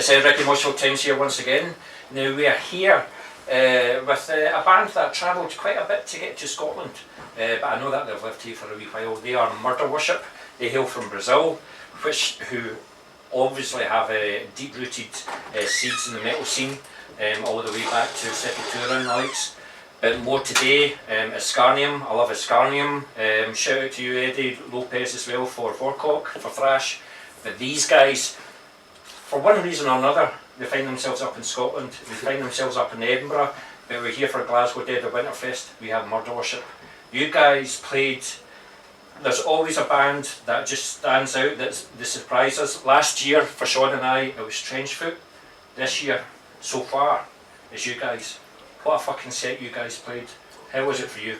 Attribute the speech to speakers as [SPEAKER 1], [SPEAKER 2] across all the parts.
[SPEAKER 1] It's Ricky Moshville Times here once again. Now we are here with a band that travelled quite a bit to get to Scotland, but I know that they've lived here for a wee while. They are Murder Worship. They hail from Brazil, who obviously have deep-rooted seeds in the metal scene, all the way back to Sepultura and the likes. But more today is Scarnium. I love Scarnium. Shout out to you, Eddie Lopez, as well, for Vorkok, for thrash. But these guys, for one reason or another, they find themselves up in Scotland, they find themselves up in Edinburgh, but we're here for Glasgow Dead of Winterfest. We have Murder Worship. You guys played. There's always a band that just stands out, that surprised us. Last year, for Sean and I, it was Trenchfoot. This year, so far, is you guys. What a fucking set you guys played. How was it for you?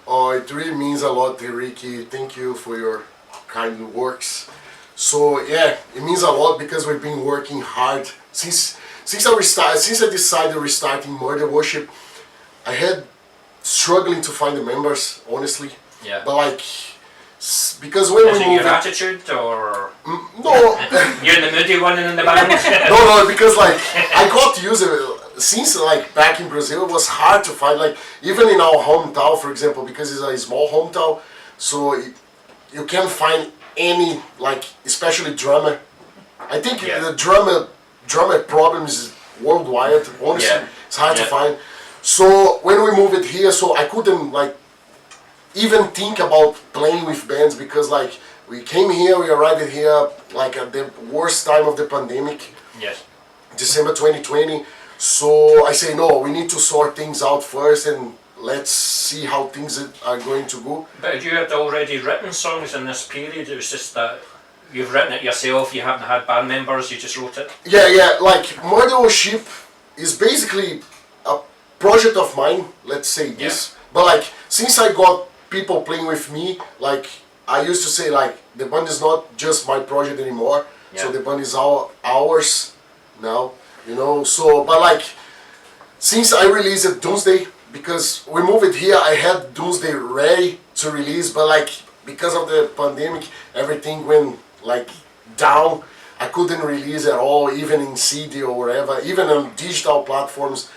[SPEAKER 2] Oh, it really means a lot, Ricky. Thank you for your kind works. So yeah, it means a lot because we've been working hard since I decided restarting Murder Worship. I had struggling to find the members, honestly.
[SPEAKER 1] Yeah.
[SPEAKER 2] But like, because when
[SPEAKER 1] is
[SPEAKER 2] we
[SPEAKER 1] it
[SPEAKER 2] moved,
[SPEAKER 1] your attitude or
[SPEAKER 2] no,
[SPEAKER 1] you're the moody one in the band?
[SPEAKER 2] no, because like I got used to it. Since like back in Brazil, it was hard to find, like even in our hometown, for example, because it's a small hometown, so you can't find any, like, especially drummer. I think the drummer problem is worldwide. Honestly, it's hard to find. So when we moved it here, so I couldn't like even think about playing with bands because like we came here, we arrived here like at the worst time of the pandemic.
[SPEAKER 1] Yes.
[SPEAKER 2] December 2020. So I say no, we need to sort things out first and let's see how things are going to go.
[SPEAKER 1] But you had already written songs in this period, it was just that you've written it yourself, you haven't had band members, you just wrote it?
[SPEAKER 2] Yeah, like Murder Worship is basically a project of mine, let's say this. But like, since I got people playing with me, like I used to say like, the band is not just my project anymore, so the band is ours now. You know, so, but like, since I released it Doomsday, because we moved it here, I had Doomsday ready to release, but like, because of the pandemic, everything went like down. I couldn't release at all, even in CD or wherever, even on digital platforms.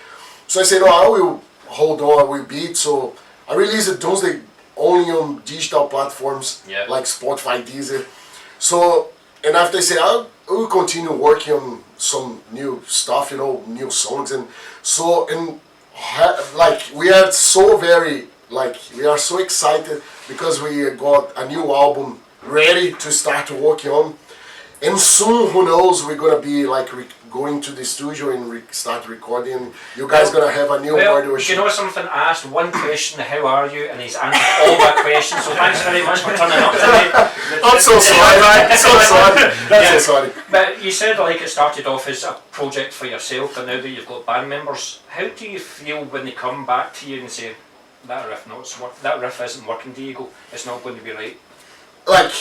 [SPEAKER 2] So I said, no, I will hold on, I will beat. So I released it Doomsday only on digital platforms, like Spotify, Deezer. So, and after I said, I will continue working on some new stuff, you know, new songs, and so, and like we are so very, like we are so excited because we got a new album ready to start working on, and soon, who knows, we're gonna be like going to the studio and start recording. You guys gonna have a new Murder Worship.
[SPEAKER 1] You know something? I asked one question, how are you, and he's answered all my questions, so thanks very much for turning up today.
[SPEAKER 2] I'm so sorry, man. So sorry.
[SPEAKER 1] But you said like it started off as a project for yourself, but now that you've got band members, how do you feel when they come back to you and say, that riff isn't working, do you go, it's not going to be right?
[SPEAKER 2] Like,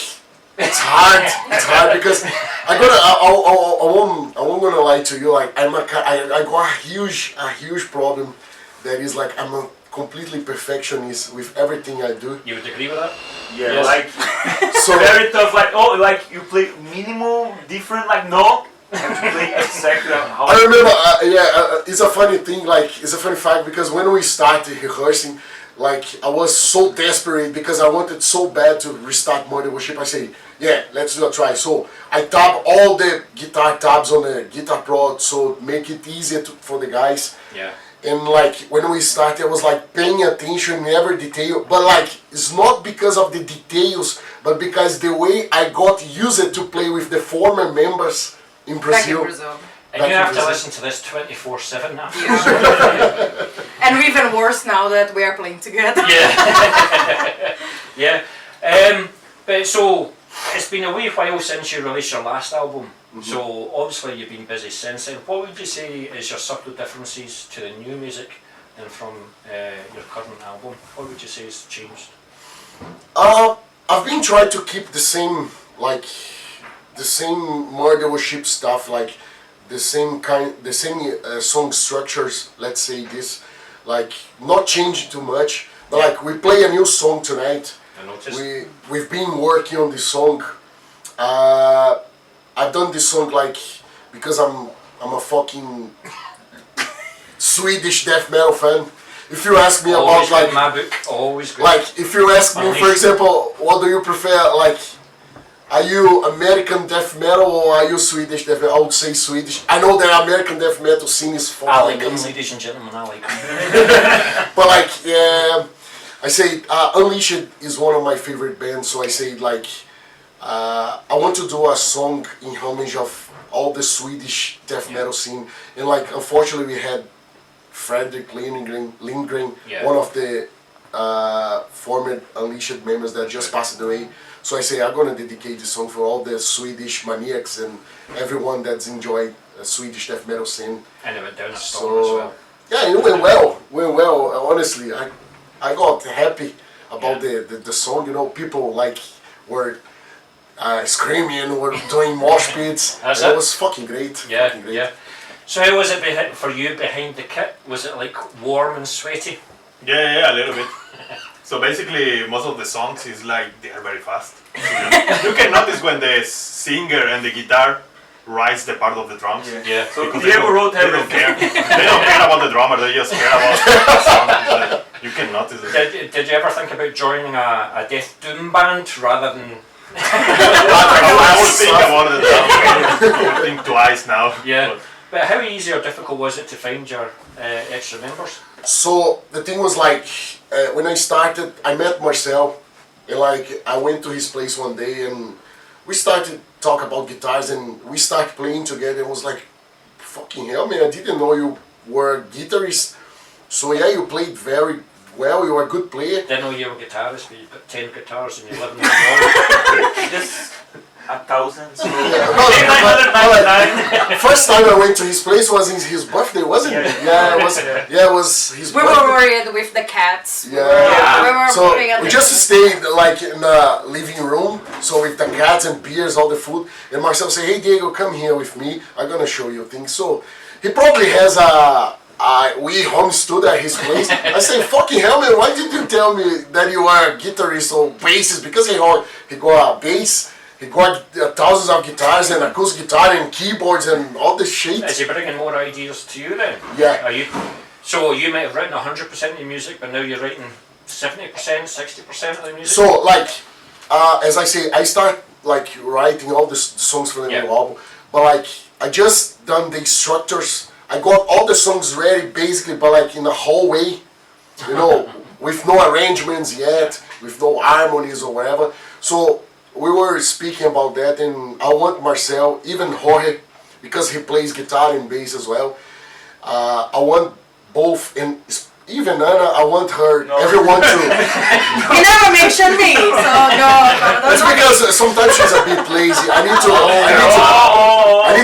[SPEAKER 2] it's hard because I won't gonna lie to you, like I got a huge problem that is like I'm a completely perfectionist with everything I do.
[SPEAKER 1] You would agree with that?
[SPEAKER 3] Yeah, yes. Like so very tough, like like you play minimal different, like no, you have to play exactly how
[SPEAKER 2] I remember it's a funny thing, like it's a funny fact because when we started rehearsing, like I was so desperate because I wanted so bad to restart Murder Worship. I say, yeah, let's do a try. So I tab all the guitar tabs on the Guitar Pro, so make it easier for the guys.
[SPEAKER 1] Yeah.
[SPEAKER 2] And like when we started, I was like paying attention in every detail. But like it's not because of the details, but because the way I got used to play with the former members in Brazil.
[SPEAKER 1] And you have to listen to this 24/7 now.
[SPEAKER 4] Yeah. And even worse now that we are playing together.
[SPEAKER 1] Yeah. Yeah. But so, it's been a wee while since you released your last album. So, obviously you've been busy since then. What would you say is your subtle differences to the new music and from your current album? What would you say has changed?
[SPEAKER 2] I've been trying to keep the same Murder Worship stuff, like the same song structures, let's say this, like not changing too much, but like we play a new song tonight.
[SPEAKER 1] I noticed.
[SPEAKER 2] We've been working on this song. I've done this song like because I'm a fucking Swedish death metal fan. If you ask me
[SPEAKER 1] Always
[SPEAKER 2] about
[SPEAKER 1] good, my book, always good.
[SPEAKER 2] like if you ask me, for example, what do you prefer? Like, are you American death metal or are you Swedish death metal? I would say Swedish. I know the American death metal scene is
[SPEAKER 1] I
[SPEAKER 2] fucking
[SPEAKER 1] like them,
[SPEAKER 2] amazing.
[SPEAKER 1] ladies and gentlemen, I like them.
[SPEAKER 2] But like, yeah, I say Unleashed is one of my favorite bands. So I say like, I want to do a song in homage of all the Swedish death metal scene. And like, unfortunately, we had Fredrik Lindgren,
[SPEAKER 1] Yeah.
[SPEAKER 2] one of the former Unleashed members that just passed away. So I say I'm gonna dedicate this song for all the Swedish maniacs and everyone that's enjoyed Swedish death metal scene.
[SPEAKER 1] And it went down a storm as
[SPEAKER 2] So
[SPEAKER 1] well.
[SPEAKER 2] yeah, it went well. Honestly, I got happy about the song. You know, people like were screaming, were doing mosh pits.
[SPEAKER 1] That's
[SPEAKER 2] It
[SPEAKER 1] it.
[SPEAKER 2] was fucking great.
[SPEAKER 1] Yeah,
[SPEAKER 2] fucking great.
[SPEAKER 1] yeah. So how was it for you behind the kit? Was it like warm and sweaty?
[SPEAKER 5] Yeah, a little bit. So basically, most of the songs is like they are very fast. You can notice when the singer and the guitar rise the part of the drums.
[SPEAKER 1] Yeah.
[SPEAKER 3] So
[SPEAKER 5] Because
[SPEAKER 3] Diego wrote
[SPEAKER 5] they don't
[SPEAKER 3] everything.
[SPEAKER 5] care. They don't care about the drummer. They just care about the song. It's like, you can notice it.
[SPEAKER 1] Did you ever think about joining a death doom band rather than?
[SPEAKER 5] I would think about it. I would think twice now.
[SPEAKER 1] Yeah.
[SPEAKER 5] But
[SPEAKER 1] But how easy or difficult was it to find your extra members?
[SPEAKER 2] So the thing was like, when I started, I met Marcel, and like I went to his place one day, and we started talk about guitars, and we started playing together. It was like, fucking hell, man! I didn't know you were a guitarist. So yeah, you played very well. You were a good player.
[SPEAKER 1] Didn't know you were a guitarist, but you've got 10 guitars and you live in the world.
[SPEAKER 3] Just 1,000. So
[SPEAKER 2] First time I went to his place was in his birthday, wasn't it? Yeah, it was. Yeah, it was his
[SPEAKER 4] We
[SPEAKER 2] birthday.
[SPEAKER 4] were worried with the cats.
[SPEAKER 2] Yeah.
[SPEAKER 4] We were
[SPEAKER 2] So
[SPEAKER 4] putting at
[SPEAKER 2] we
[SPEAKER 4] the-
[SPEAKER 2] just stayed like in the living room, so with the cats and beers, all the food. And Marcel said, "Hey Diego, come here with me. I'm gonna show you things." So he probably has a we home stood at his place. I say, "Fucking hell, man! Why did you tell me that you are a guitarist or bassist?" Because he got a bass. He got thousands of guitars and acoustic guitar and keyboards and all this shit.
[SPEAKER 1] Is he bringing more ideas to you then?
[SPEAKER 2] Yeah.
[SPEAKER 1] Are you? So you might have written 100% of your music, but now you're writing 70%, 60% of the music?
[SPEAKER 2] So like, as I say, I start like writing all the songs for the new album, but like I just done the structures. I got all the songs ready basically, but like in a hallway, you know, with no arrangements yet, with no harmonies or whatever. So we were speaking about that, and I want Marcel, even Jorge, because he plays guitar and bass as well. I want both, and even Anna, I want her, everyone to.
[SPEAKER 4] He never mentioned me, so no.
[SPEAKER 2] That's because sometimes she's a bit lazy. I need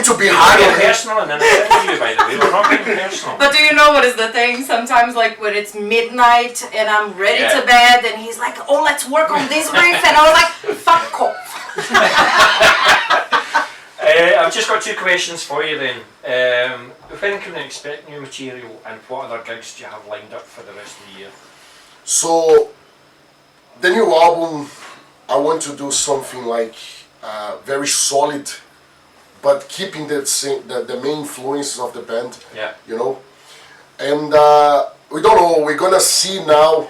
[SPEAKER 2] to be hard
[SPEAKER 1] We're
[SPEAKER 2] on
[SPEAKER 1] being
[SPEAKER 2] her.
[SPEAKER 1] personal in an interview, by the way. We're not being personal.
[SPEAKER 4] But do you know what is the thing? Sometimes, like when it's midnight and I'm ready
[SPEAKER 1] Yeah.
[SPEAKER 4] to bed, and he's like, "Oh, let's work on this riff," and I was like, "Fuck off."
[SPEAKER 1] I've just got two questions for you then. When can we expect new material, and what other gigs do you have lined up for the rest of the year?
[SPEAKER 2] So, the new album, I want to do something like very solid, but keeping the main influences of the band.
[SPEAKER 1] Yeah.
[SPEAKER 2] You know, and we don't know. We're gonna see now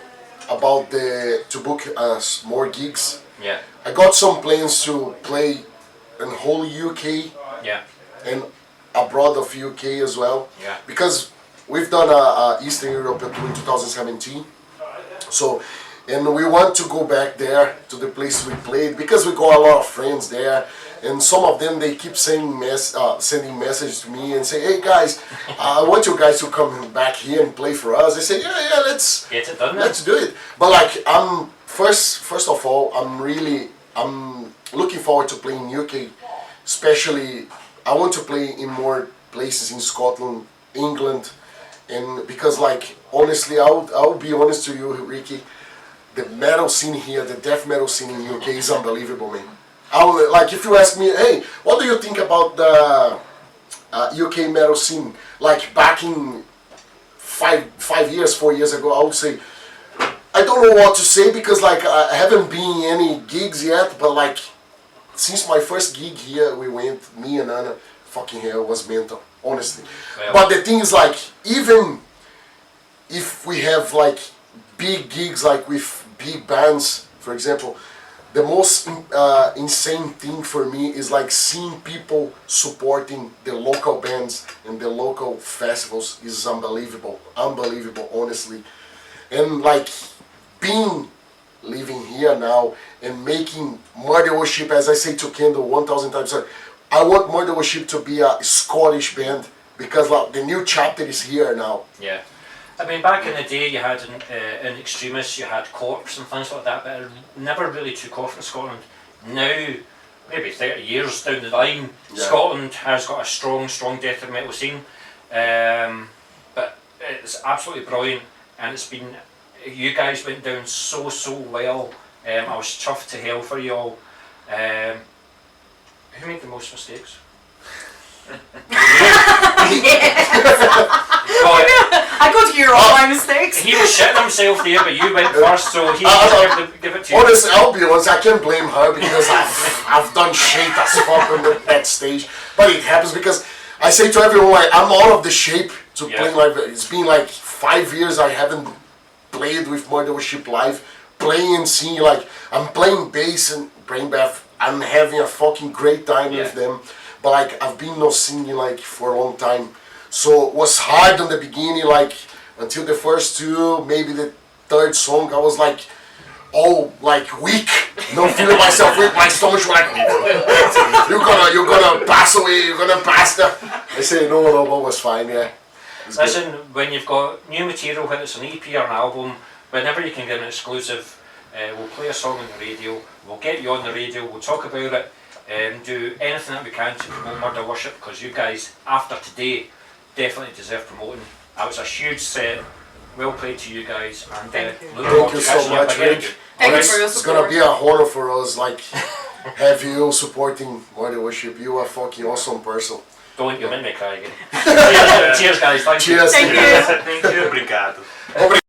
[SPEAKER 2] about to book us more gigs.
[SPEAKER 1] Yeah.
[SPEAKER 2] I got some plans to play in whole UK
[SPEAKER 1] Yeah.
[SPEAKER 2] and abroad of UK as well.
[SPEAKER 1] Yeah.
[SPEAKER 2] Because we've done a Eastern Europe tour in 2017. So, and we want to go back there to the place we played because we got a lot of friends there. And some of them, they keep sending messages to me and say, "Hey guys, I want you guys to come back here and play for us." I say, yeah, let's
[SPEAKER 1] Get it done then.
[SPEAKER 2] let's do it. But like, first of all, I'm looking forward to playing UK. Especially, I want to play in more places in Scotland, England, and because like honestly, I'll be honest to you, Ricky, the metal scene here, the death metal scene in UK is unbelievable, man. Like if you ask me, hey, what do you think about the UK metal scene? Like back in 4 years ago, I would say, I don't know what to say because like I haven't been in any gigs yet, but like since my first gig here, we went, me and Anna, fucking hell, it was mental, honestly.
[SPEAKER 1] Well.
[SPEAKER 2] But the thing is, like, even if we have like big gigs, like with big bands, for example, the most insane thing for me is like seeing people supporting the local bands and the local festivals is unbelievable, honestly. And like living here now and making Murder Worship, as I say to Kendall 1,000 times, I want Murder Worship to be a Scottish band because like the new chapter is here now.
[SPEAKER 1] Yeah. I mean, back in the day, you had in Extremis, you had Corpse and things like that, but it never really took off in Scotland. Now, maybe 30 years down the line, Scotland has got a strong death metal scene. But it's absolutely brilliant, and it's been, you guys went down so well. I was chuffed to hell for you all. Who made the most mistakes?
[SPEAKER 4] I got to hear all my mistakes.
[SPEAKER 1] He was shitting himself there, but you went first, so he give it to you.
[SPEAKER 2] Honestly, I'll be honest, I can't blame her because I've done shit as fuck on that stage. But it happens because I say to everyone, like, I'm out of the shape to play live. It's been like 5 years I haven't played with Murder Worship live. Playing and singing, like, I'm playing bass and Brain Bath. I'm having a fucking great time with them. But like, I've been not singing like for a long time. So it was hard in the beginning, like until the first two, maybe the third song, I was like all like weak, not feeling myself weak, my stomach was like you're gonna pass away, you're gonna pass that. I say no, but it was fine,
[SPEAKER 1] Listen, when you've got new material, whether it's an EP or an album, whenever you can get an exclusive, we'll play a song on the radio, we'll get you on the radio, we'll talk about it, do anything that we can to promote Murder Worship, because you guys, after today, definitely deserve promoting. That was a huge set. Well played to you guys, and
[SPEAKER 4] Thank you.
[SPEAKER 2] Thank you so much, Rick.
[SPEAKER 4] Thank you for your
[SPEAKER 2] It's gonna
[SPEAKER 4] support.
[SPEAKER 2] be a honor for us, like have you supporting Murder Worship. You are a fucking awesome person.
[SPEAKER 1] Don't you make me cry again. Cheers guys, thank you.
[SPEAKER 2] Cheers.
[SPEAKER 4] Thank you.
[SPEAKER 3] Thank you.
[SPEAKER 5] Obrigado.
[SPEAKER 2] Obrigado.